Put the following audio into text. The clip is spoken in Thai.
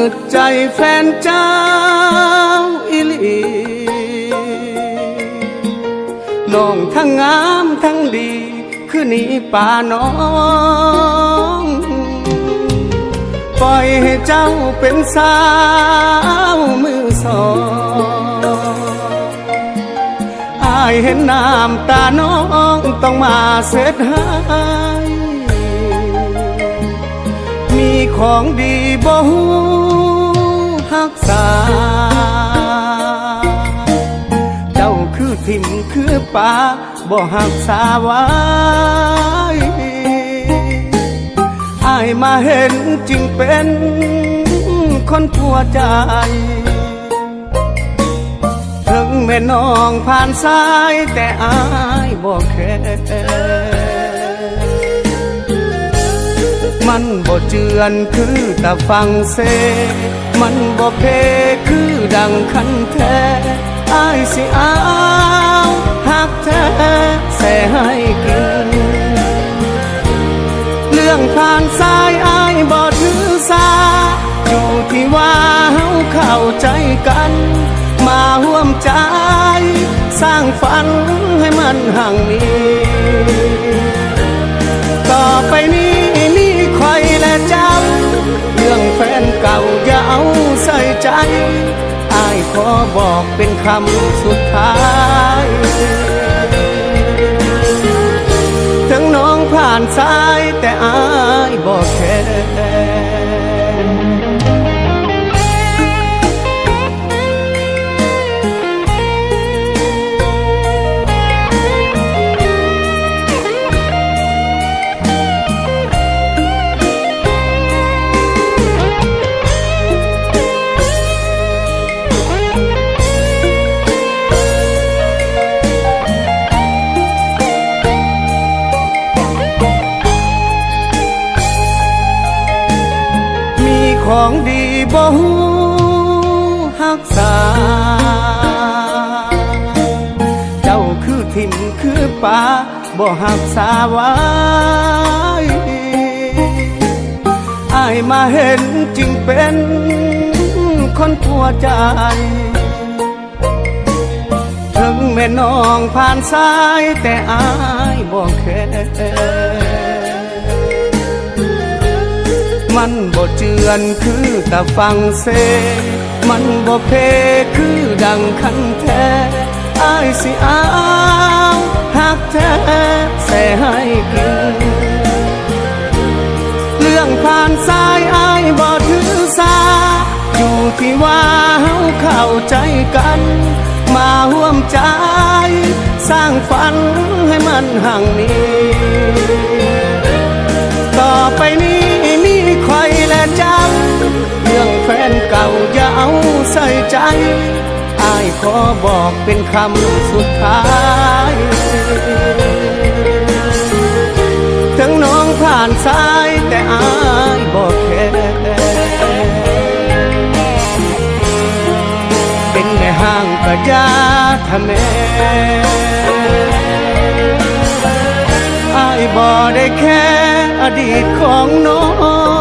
ดใจแฟนเจ้าอีหลีน้องทั้งงามทั้งดีคือหนีป่าน้องปล่อยให้เจ้าเป็นสาวมือสองอายเห็นน้ำตาน้องต้องมาเสียดายมีของดีบ่ฮู้รักษาเจ้าคือทิ่มคือป่าบ่รักษาไว้อายมาเห็นจริงเป็นคนทั่วใจถึงแม่น้องผ่านสายแต่อายบ่แค่มันบ่เจือนคือตะฟังเซมันบ่เพคือดังคันแท้อายสิเอาหักแท้แส่ให้กินเรื่องผ่านสายอายบ่ถือสาอยู่ที่ว่าเฮาเข้าใจกันมาร่วมใจสร้างฝันให้มันห่างนี้ต่อไปนี้มีใครและเจ้าเรื่องแฟนเก่าอย่าเอาใส่ใจอายขอบอกเป็นคำสุดท้ายถึงน้องผ่านสายแต่อายบอกแค่ของดีบ่ฮู้รักษาเจ้าคือทิ่มคือป่าบ่รักษาไว้อายมาเห็นจริงเป็นคนทั่วใจถึงแม่น้องผ่านสายแต่อายบ่แค่มันบ่เจือนคือตะฟังเซมันบ่เพคือดังคันแท้อายสิเอาหักแท้แส่ให้กินเรื่องผ่านสายอายบ่ถือสาอยู่ที่ว่าเฮาเข้าใจกันมาร่วมใจสร้างฝันให้มันห่างนี้ต่อไปนี้ใครและเจ้าเรื่องแฟนเก่าอย่าเอาใส่ใจอายขอบอกเป็นคำสุดท้ายถึงน้องผ่านสายแต่อายบอกแค่เป็นแม่ห้างกะยาทะแม่อายบ่ได้แค่อดีตของน้อง